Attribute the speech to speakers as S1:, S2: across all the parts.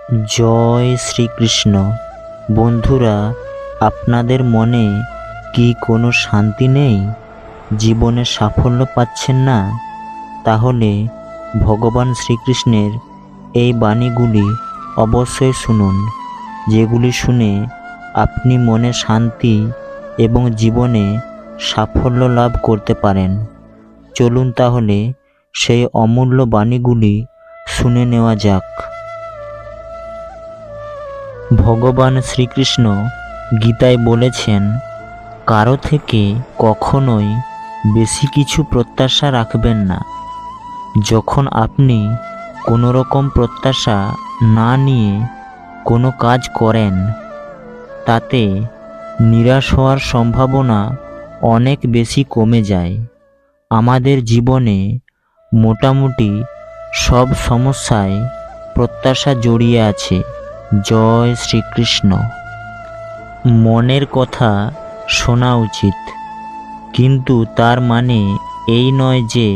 S1: জয় শ্রীকৃষ্ণ। বন্ধুরা, আপনাদের মনে কি কোনো শান্তি নেই? জীবনে সাফল্য পাচ্ছেন না? তাহলে ভগবান শ্রীকৃষ্ণের এই বাণীগুলি অবশ্যই শুনুন, যেগুলি শুনে আপনি মনে শান্তি এবং জীবনে সাফল্য লাভ করতে পারেন। চলুন তাহলে সেই অমূল্য বাণীগুলি শুনে নেওয়া যাক। ভগবান শ্রীকৃষ্ণ গীতায় বলেছেন, কারো থেকে কখনোই বেশি কিছু প্রত্যাশা রাখবেন না। যখন আপনি কোনো রকম প্রত্যাশা না নিয়ে কোনো কাজ করেন, তাতে নিরাশ হওয়ার সম্ভাবনা অনেক বেশি কমে যায়। আমাদের জীবনে মোটামুটি সব সমস্যায় প্রত্যাশা জড়িয়ে আছে। জয় শ্রীকৃষ্ণ। মনের কথা শোনা উচিত, কিন্তু তার মানে এই নয় যে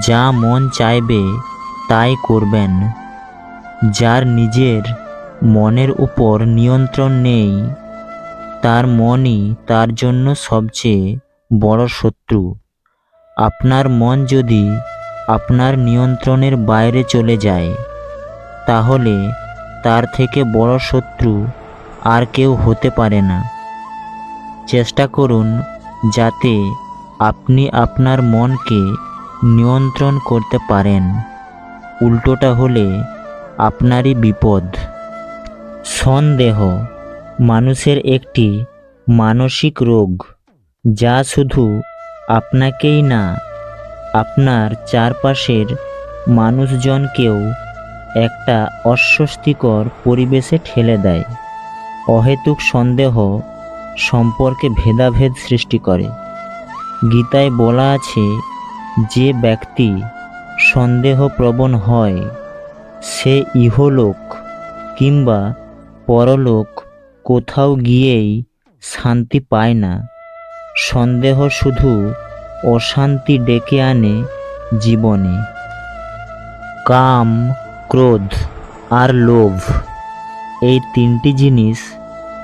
S1: যা মন চাইবে তাই করবেন। যার নিজের মনের উপর নিয়ন্ত্রণ নেই, তার মনই তার জন্য সবচেয়ে বড় শত্রু। আপনার মন যদি আপনার নিয়ন্ত্রণের বাইরে চলে যায়, তাহলে তার থেকে বড় শত্রু আর কেউ হতে পারে না। চেষ্টা করুন যাতে আপনি আপনার মনকে নিয়ন্ত্রণ করতে পারেন। উল্টোটা হলে আপনারই বিপদ। সন্দেহ মানুষের একটি মানসিক রোগ, যা শুধু আপনাকেই না, আপনার চারপাশের মানুষজনকেও একটা অস্বস্তিকর পরিবেশে ঠেলে দেয়। অহেতুক সন্দেহ সম্পর্কে ভেদাভেদ সৃষ্টি করে। গীতায় বলা আছে, যে ব্যক্তি সন্দেহপ্রবণ হয়, সে ইহলোক কিংবা পরলোক কোথাও গিয়েই শান্তি পায় না। সন্দেহ শুধু অশান্তি ডেকে আনে জীবনে। কাম, ক্রোধ আর লোভ, এই তিনটি জিনিস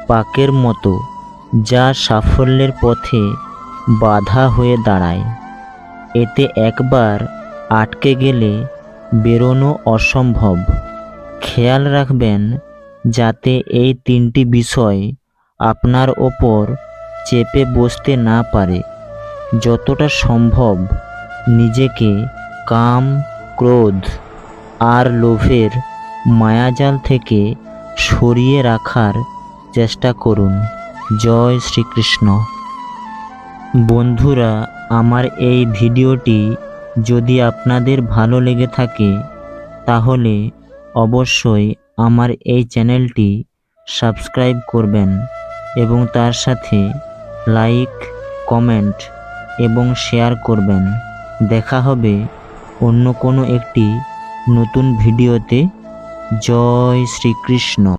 S1: পাকের মতো, যা সাফল্যের পথে বাধা হয়ে দাঁড়ায়। এতে একবার আটকে গেলে বেরোনো অসম্ভব। খেয়াল রাখবেন যাতে এই তিনটি বিষয় আপনার ওপর চেপে বসতে না পারে। যতটা সম্ভব নিজেকে কাম, ক্রোধ আর লোভের মায়াজাল থেকে সরিয়ে রাখার চেষ্টা করুন। জয় শ্রীকৃষ্ণ। বন্ধুরা, আমার এই ভিডিওটি যদি আপনাদের ভালো লেগে থাকে, তাহলে অবশ্যই আমার এই চ্যানেলটি সাবস্ক্রাইব করবেন এবং তার সাথে লাইক, কমেন্ট এবং শেয়ার করবেন। দেখা হবে অন্য কোনো একটি নতুন ভিডিওতে। জয় শ্রীকৃষ্ণ।